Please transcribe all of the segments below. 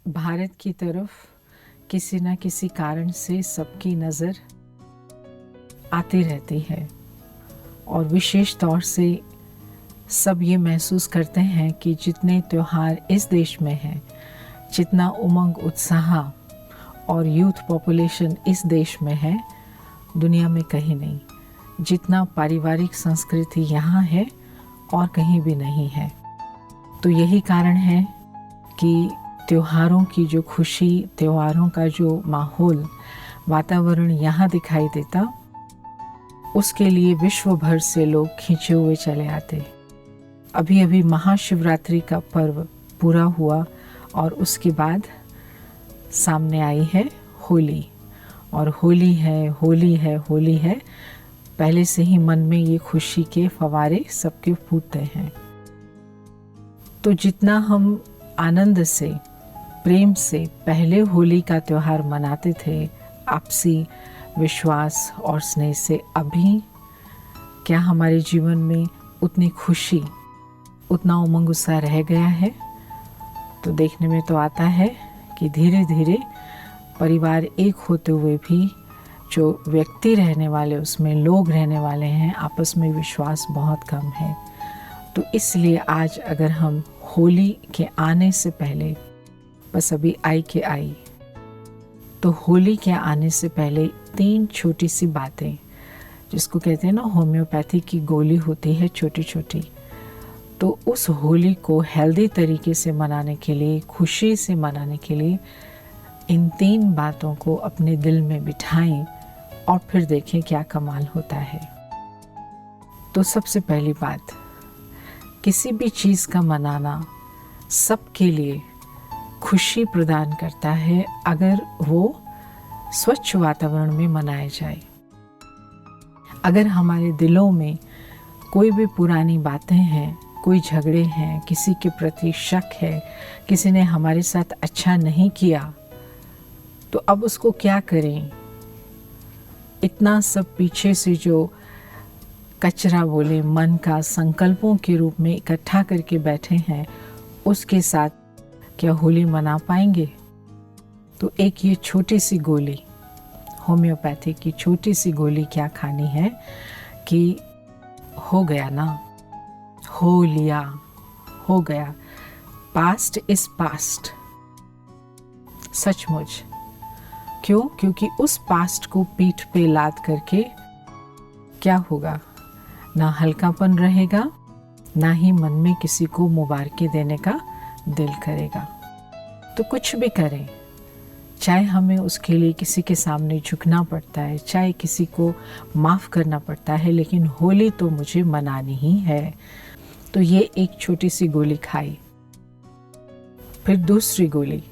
भारत की तरफ किसी न किसी कारण से सबकी नज़र आती रहती है और विशेष तौर से सब ये महसूस करते हैं कि जितने त्योहार इस देश में हैं, जितना उमंग उत्साह और यूथ पॉपुलेशन इस देश में है, दुनिया में कहीं नहीं। जितना पारिवारिक संस्कृति यहाँ है और कहीं भी नहीं है। तो यही कारण है कि त्योहारों की जो खुशी, त्योहारों का जो माहौल, वातावरण यहाँ दिखाई देता, उसके लिए विश्व भर से लोग खींचे हुए चले आते। अभी अभी महाशिवरात्रि का पर्व पूरा हुआ और उसके बाद सामने आई है होली। और होली है, होली है, होली है, पहले से ही मन में ये खुशी के फव्वारे सबके फूटते हैं। तो जितना हम आनंद से, प्रेम से पहले होली का त्यौहार मनाते थे, आपसी विश्वास और स्नेह से, अभी क्या हमारे जीवन में उतनी खुशी, उतना उमंग उत्साह रह गया है? तो देखने में तो आता है कि धीरे धीरे परिवार एक होते हुए भी जो व्यक्ति रहने वाले, उसमें लोग रहने वाले हैं, आपस में विश्वास बहुत कम है। तो इसलिए आज अगर हम होली के आने से पहले, बस अभी आई के आई, तो होली के आने से पहले 3 छोटी सी बातें, जिसको कहते हैं ना होम्योपैथी की गोली होती है छोटी छोटी, तो उस होली को हेल्दी तरीके से मनाने के लिए, खुशी से मनाने के लिए इन 3 बातों को अपने दिल में बिठाएं और फिर देखें क्या कमाल होता है। तो सबसे पहली बात, किसी भी चीज़ का मनाना सबके लिए खुशी प्रदान करता है अगर वो स्वच्छ वातावरण में मनाया जाए। अगर हमारे दिलों में कोई भी पुरानी बातें हैं, कोई झगड़े हैं, किसी के प्रति शक है, किसी ने हमारे साथ अच्छा नहीं किया, तो अब उसको क्या करें? इतना सब पीछे से जो कचरा बोले मन का संकल्पों के रूप में इकट्ठा करके बैठे हैं, उसके साथ क्या होली मना पाएंगे? तो एक ये छोटी सी गोली, होम्योपैथी की छोटी सी गोली क्या खानी है कि हो गया ना, हो लिया, हो गया, पास्ट इज पास्ट। सचमुच। क्यों? क्योंकि उस पास्ट को पीठ पे लाद करके क्या होगा? ना हल्कापन रहेगा, ना ही मन में किसी को मुबारकें देने का दिल करेगा। तो कुछ भी करें, चाहे हमें उसके लिए किसी के सामने झुकना पड़ता है, चाहे किसी को माफ़ करना पड़ता है, लेकिन होली तो मुझे मनानी ही है। तो ये एक छोटी सी गोली खाई। फिर दूसरी गोली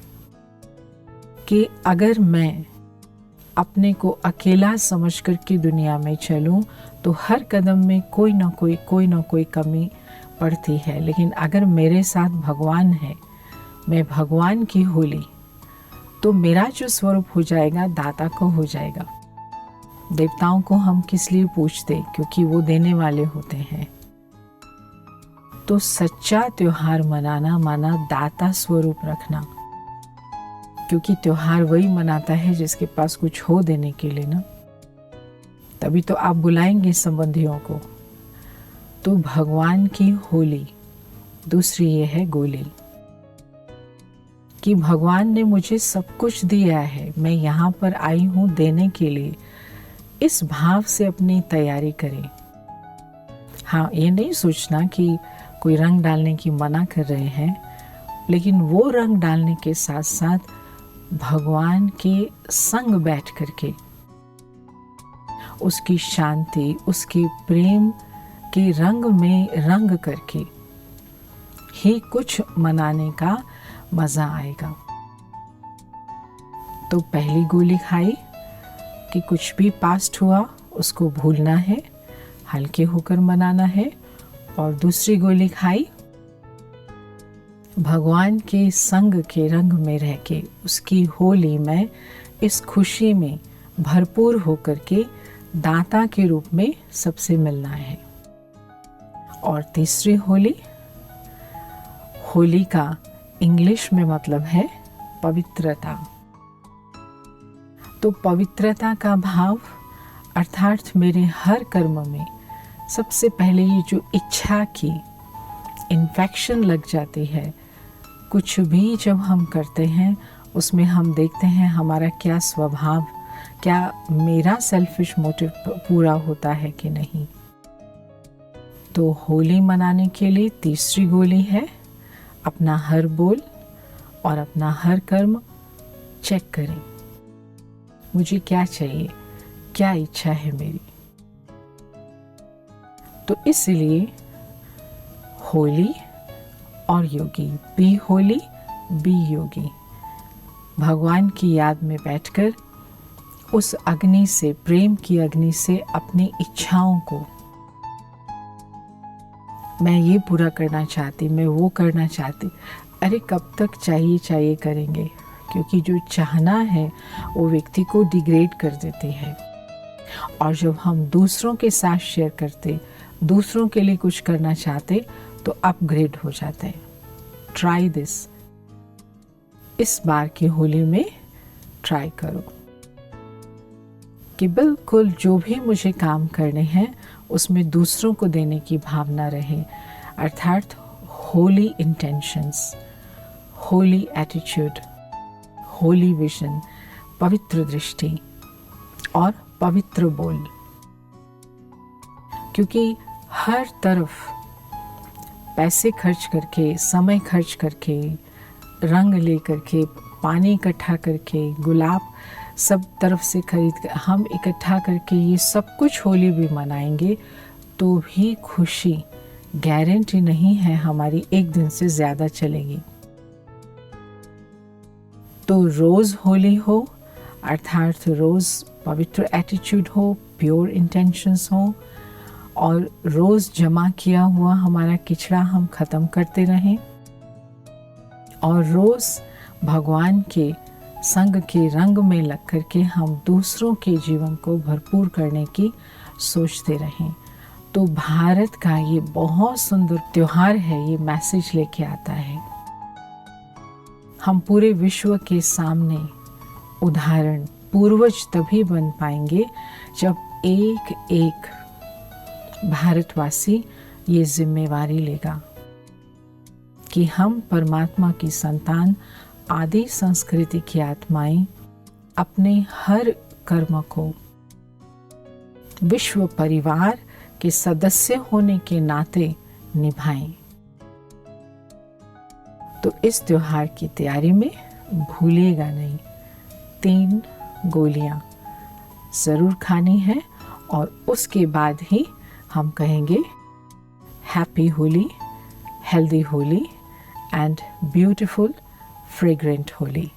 कि अगर मैं अपने को अकेला समझ कर के दुनिया में चलूं तो हर कदम में कोई ना कोई कमी पड़ती है, लेकिन अगर मेरे साथ भगवान है, मैं भगवान की होली, तो मेरा जो स्वरूप हो जाएगा दाता को हो जाएगा। देवताओं को हम किस लिए पूजते? क्योंकि वो देने वाले होते हैं। तो सच्चा त्योहार मनाना माना दाता स्वरूप रखना, क्योंकि त्योहार वही मनाता है जिसके पास कुछ हो देने के लिए ना, तभी तो आप बुलाएंगे संबंधियों को। तो भगवान की होली। दूसरी ये है गोली कि भगवान ने मुझे सब कुछ दिया है, मैं यहाँ पर आई हूँ देने के लिए। इस भाव से अपनी तैयारी करें। हाँ, ये नहीं सोचना कि कोई रंग डालने की मना कर रहे हैं, लेकिन वो रंग डालने के साथ साथ भगवान के संग बैठ करके, उसकी शांति, उसके प्रेम के रंग में रंग करके ही कुछ मनाने का मजा आएगा। तो पहली गोली खाई कि कुछ भी पास्ट हुआ उसको भूलना है, हल्के होकर मनाना है। और दूसरी गोली खाई, भगवान के संग के रंग में रह के उसकी होली में इस खुशी में भरपूर होकर के दाता के रूप में सबसे मिलना है। और तीसरी होली, होली का इंग्लिश में मतलब है पवित्रता। तो पवित्रता का भाव अर्थात मेरे हर कर्म में सबसे पहले ये जो इच्छा की इन्फेक्शन लग जाती है, कुछ भी जब हम करते हैं उसमें हम देखते हैं हमारा क्या स्वभाव, क्या मेरा सेल्फिश मोटिव पूरा होता है कि नहीं। तो होली मनाने के लिए तीसरी गोली है अपना हर बोल और अपना हर कर्म चेक करें। मुझे क्या चाहिए, क्या इच्छा है मेरी। तो इसलिए होली और योगी, बी होली बी योगी, भगवान की याद में बैठकर उस अग्नि से, प्रेम की अग्नि से अपनी इच्छाओं को, मैं ये पूरा करना चाहती, मैं वो करना चाहती, अरे कब तक चाहिए करेंगे, क्योंकि जो चाहना है वो व्यक्ति को डिग्रेड कर देती है। और जब हम दूसरों के साथ शेयर करते, दूसरों के लिए कुछ करना चाहते, तो अपग्रेड हो जाते हैं। ट्राई दिस, इस बार की होली में ट्राई करो कि बिल्कुल जो भी मुझे काम करने हैं उसमें दूसरों को देने की भावना रहे, अर्थात Holi intentions, Holi attitude, Holi vision, पवित्र दृष्टि और पवित्र बोल। क्योंकि हर तरफ पैसे खर्च करके, समय खर्च करके, रंग ले करके, पानी इकट्ठा करके, गुलाब सब तरफ से खरीद कर हम इकट्ठा करके ये सब कुछ होली भी मनाएंगे तो भी खुशी गारंटी नहीं है हमारी एक दिन से ज़्यादा चलेगी। तो रोज़ होली हो, अर्थात रोज़ पवित्र एटीट्यूड हो, प्योर इंटेंशंस हो, और रोज़ जमा किया हुआ हमारा किचड़ा हम ख़त्म करते रहें, और रोज़ भगवान के संग के रंग में लग कर के हम दूसरों के जीवन को भरपूर करने की सोचते रहें। तो भारत का ये बहुत सुंदर त्योहार है, ये मैसेज लेके आता है। हम पूरे विश्व के सामने उदाहरण, पूर्वज तभी बन पाएंगे जब एक एक भारतवासी ये जिम्मेवारी लेगा कि हम परमात्मा की संतान, आदि संस्कृति की आत्माएं अपने हर कर्म को विश्व परिवार के सदस्य होने के नाते निभाएं। तो इस त्योहार की तैयारी में भूलिएगा नहीं, 3 गोलियां ज़रूर खानी है, और उसके बाद ही हम कहेंगे happy Holi, healthy Holi and beautiful fragrant Holi.